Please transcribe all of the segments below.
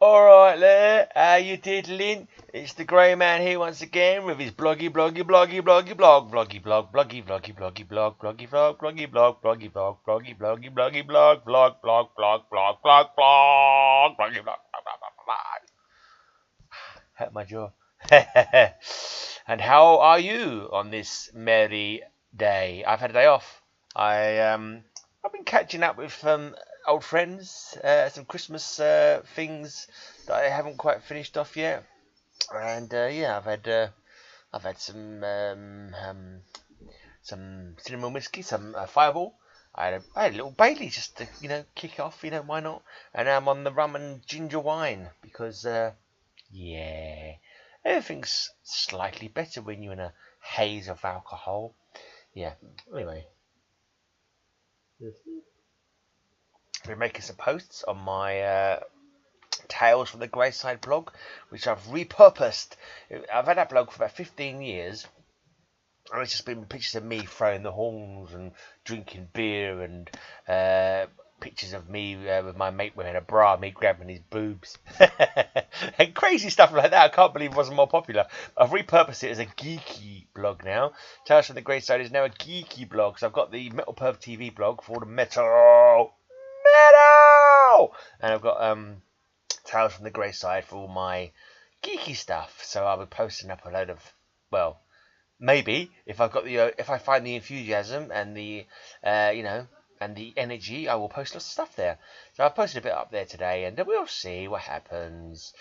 Alright there, how you diddling? It's the Grey Man here once again with his bloggy blog, bloggy blog, bloggy blog, bloggy blog, bloggy blog, bloggy blog, bloggy blog, bloggy blog, bloggy bloggy bloggy blog, blog, blog, blog, blog, blog, blog, bloggy blog, hurt my jaw. And how are you on this merry day? I've had a day off. I've been catching up with old friends, some Christmas things that I haven't quite finished off yet, and yeah, I've had some cinnamon whiskey, some Fireball. I had a little Bailey just to kick off, why not? And I'm on the rum and ginger wine because yeah, everything's slightly better when you're in a haze of alcohol. Yeah. Anyway. Been making some posts on my Tales from the Greyside blog, which I've repurposed. I've had that blog for about 15 years, and it's just been pictures of me throwing the horns and drinking beer, and pictures of me with my mate wearing a bra, me grabbing his boobs, and crazy stuff like that. I can't believe it wasn't more popular. I've repurposed it as a geeky blog now. Tales from the Greyside is now a geeky blog, so I've got the Metal Perv TV blog for all the metal, and I've got Tales from the Greyside for all my geeky stuff. So I'll be posting up a load of, well, maybe if I find the enthusiasm and the and the energy, I will post lots of stuff there. So I posted a bit up there today, and we'll see what happens.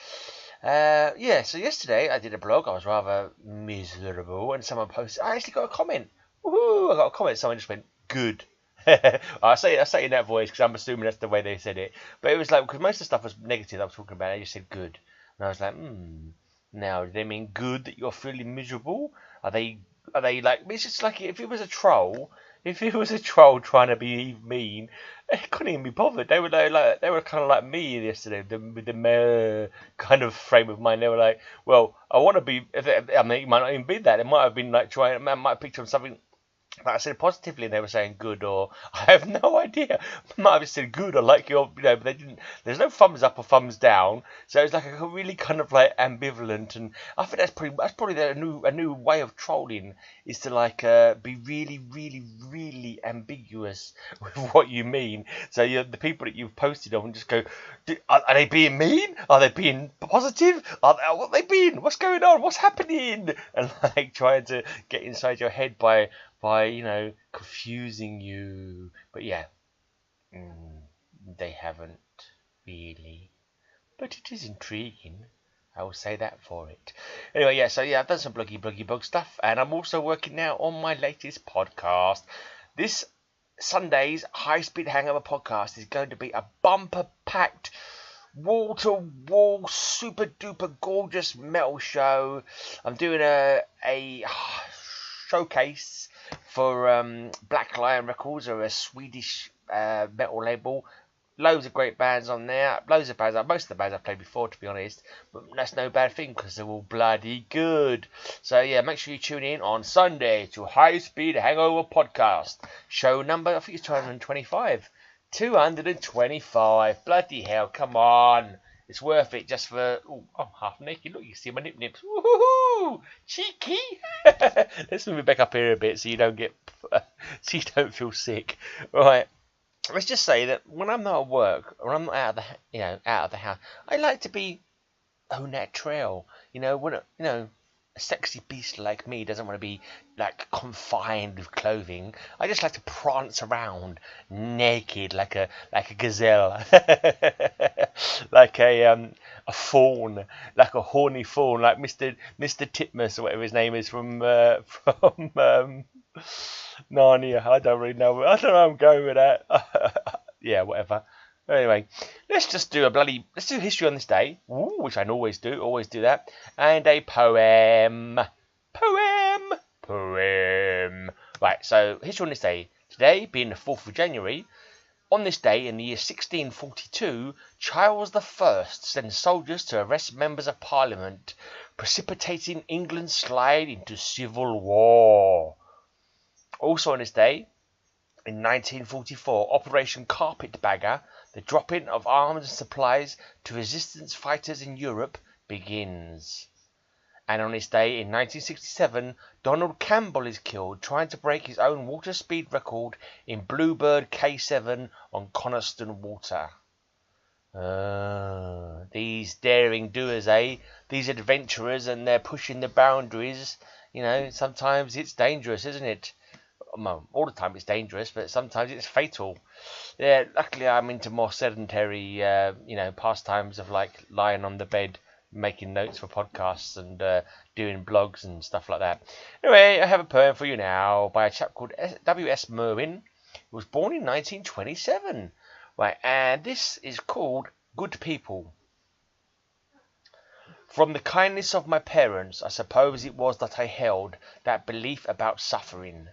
Yeah, so yesterday I did a blog. I was rather miserable, and someone posted. I actually got a comment. Woohoo! I got a comment. Someone just went, "Good." I say it in that voice because I'm assuming that's the way they said it. But it was like, because most of the stuff was negative I was talking about. They just said good, and I was like, Now, do they mean good that you're feeling miserable? Are they like? It's just like if it was a troll. If it was a troll trying to be mean, they couldn't even be bothered. They were they were kind of like me yesterday, with the meh kind of frame of mind. They were like, well, I want to be. I mean, it might not even be that. It might have been like trying. I might have picked on something that I said positively, and they were saying good, or I have no idea. Might have said good, or like your, but they didn't. There's no thumbs up or thumbs down, so it's like a really kind of like ambivalent. And I think that's probably a new way of trolling, is to like be really, really, really ambiguous with what you mean. So the people that you've posted on just go, are they being mean? Are they being positive? What are they being? What's going on? What's happening? And like trying to get inside your head by confusing you. But yeah, they haven't really. But it is intriguing. I will say that for it. Anyway, yeah, so yeah, I've done some bloggy blog stuff, and I'm also working now on my latest podcast. This Sunday's High Speed Hangover podcast is going to be a bumper-packed, wall-to-wall, super-duper gorgeous metal show. I'm doing a showcase for Black Lion Records, or a Swedish metal label. Loads of great bands on there. Loads of bands. Most of the bands I've played before, to be honest. But that's no bad thing because they're all bloody good. So yeah, make sure you tune in on Sunday to High Speed Hangover Podcast. Show number, I think it's 225. 225. Bloody hell, come on. It's worth it just for... Oh, I'm half naked. Look, you see my nip nips. Woohoo! Cheeky! Let's move it back up here a bit so you don't get... so you don't feel sick. Right. Let's just say that when I'm not at work, or I'm not out of the house, I like to be au naturel. When a sexy beast like me doesn't want to be like confined with clothing. I just like to prance around naked like a gazelle, like a fawn, like a horny fawn, like Mr. Titmus or whatever his name is from Narnia. I don't really know. I don't know where I'm going with that. Yeah, whatever. Anyway, let's do history on this day, which I always do that, and a poem. Right, so history on this day. Today, being the 4th of January, on this day in the year 1642, Charles I sent soldiers to arrest members of Parliament, precipitating England's slide into civil war. Also on this day, in 1944, Operation Carpetbagger, the drop-in of arms and supplies to resistance fighters in Europe begins. And on this day in 1967, Donald Campbell is killed trying to break his own water speed record in Bluebird K7 on Coniston Water. These daring doers, these adventurers, and they're pushing the boundaries. Sometimes it's dangerous, isn't it? Well, all the time it's dangerous, but sometimes it's fatal. Yeah, luckily I'm into more sedentary, pastimes of like lying on the bed, making notes for podcasts and doing blogs and stuff like that. Anyway, I have a poem for you now by a chap called W.S. Merwin, who was born in 1927. Right, and this is called Good People. From the kindness of my parents, I suppose it was that I held that belief about suffering,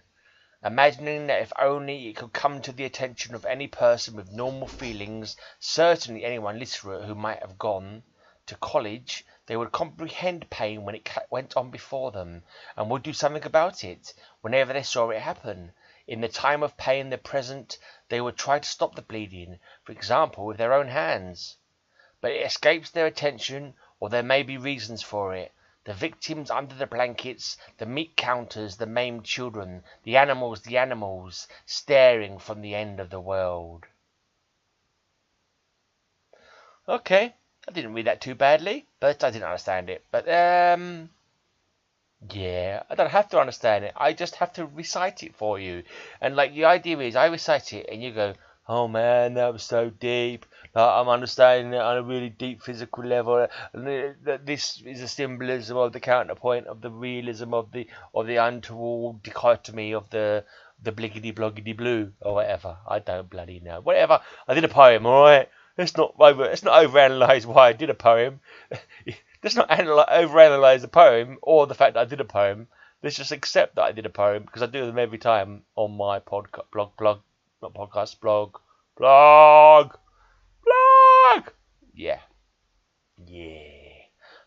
imagining that if only it could come to the attention of any person with normal feelings, certainly anyone literate who might have gone to college, they would comprehend pain when it went on before them, and would do something about it whenever they saw it happen. In the time of pain, the present, they would try to stop the bleeding, for example, with their own hands. But it escapes their attention, or there may be reasons for it. The victims under the blankets, the meat counters, the maimed children, the animals, staring from the end of the world. Okay, I didn't read that too badly, but I didn't understand it. But, yeah, I don't have to understand it. I just have to recite it for you. And like the idea is I recite it and you go, oh man, that was so deep. I'm understanding it on a really deep physical level. This is a symbolism of the counterpoint of the realism of the untoward dichotomy of the bliggity bloggity blue or whatever. I don't bloody know. Whatever. I did a poem, alright? Let's not overanalyze why I did a poem. Let's not overanalyze the poem or the fact that I did a poem. Let's just accept that I did a poem because I do them every time on my blog. Yeah.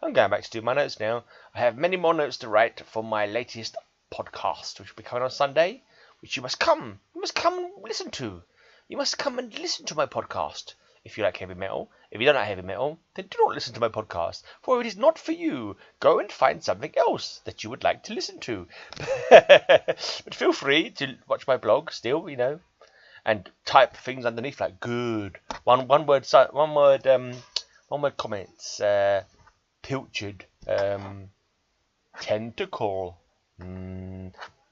I'm going back to do my notes now. I have many more notes to write for my latest podcast, which will be coming on Sunday, which you must come and listen to. You must come and listen to my podcast. If you like heavy metal. If you don't like heavy metal, then do not listen to my podcast, for it is not for you. Go and find something else that you would like to listen to. But feel free to watch my blog still, and type things underneath like good. One word comments. Pilchard. Tentacle.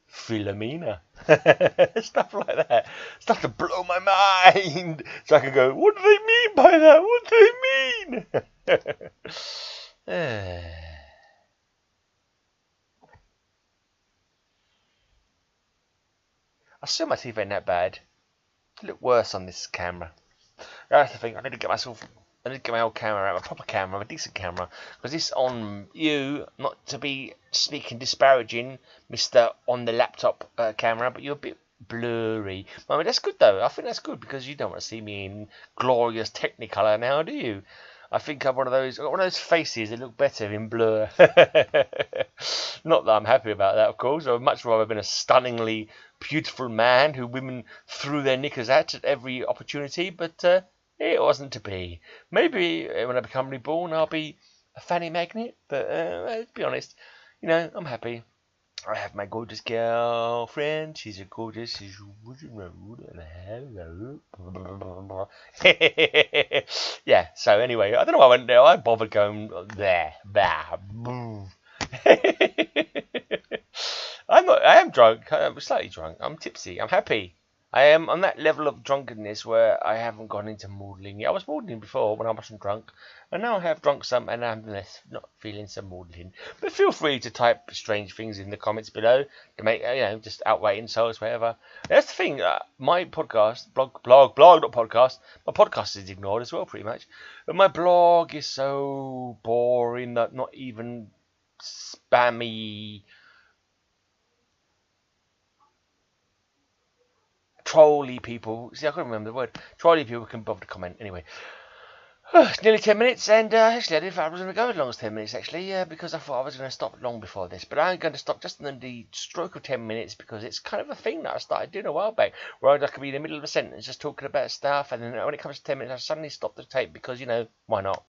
Philomena. Stuff like that. Stuff to blow my mind. So I can go, what do they mean by that? What do they mean? I swear my teeth ain't that bad. They look worse on this camera. That's the thing. I need to get my old camera out, my proper camera, my decent camera. Because this on you, not to be speaking disparaging, Mr. on the laptop camera, but you're a bit blurry. I mean, that's good though. I think that's good because you don't want to see me in glorious Technicolor now, do you? I think I've got one of those faces that look better in blur. Not that I'm happy about that, of course. I'd much rather have been a stunningly beautiful man who women threw their knickers at every opportunity, but it wasn't to be. Maybe when I become reborn, I'll be a fanny magnet, but let's be honest, I'm happy. I have my gorgeous girlfriend. She's a gorgeous. Yeah. So anyway, I don't know why I went there. I bothered going there. I am drunk. I'm slightly drunk. I'm tipsy. I'm happy. I am on that level of drunkenness where I haven't gone into maudlin yet. I was maudlin before when I wasn't drunk, and now I have drunk some and I'm not feeling so maudlin. But feel free to type strange things in the comments below to make just outright insults, whatever. That's the thing. My podcast, blog, not podcast. My podcast is ignored as well, pretty much. But my blog is so boring that not even spammy. Trolly people. See, I can't remember the word. Trolly people can bother to comment. Anyway. It's nearly 10 minutes, and actually I didn't think I was going to go as long as 10 minutes, actually, because I thought I was going to stop long before this. But I'm going to stop just in the stroke of 10 minutes, because it's kind of a thing that I started doing a while back, where I could be in the middle of a sentence just talking about stuff, and then when it comes to 10 minutes, I suddenly stop the tape, because, why not?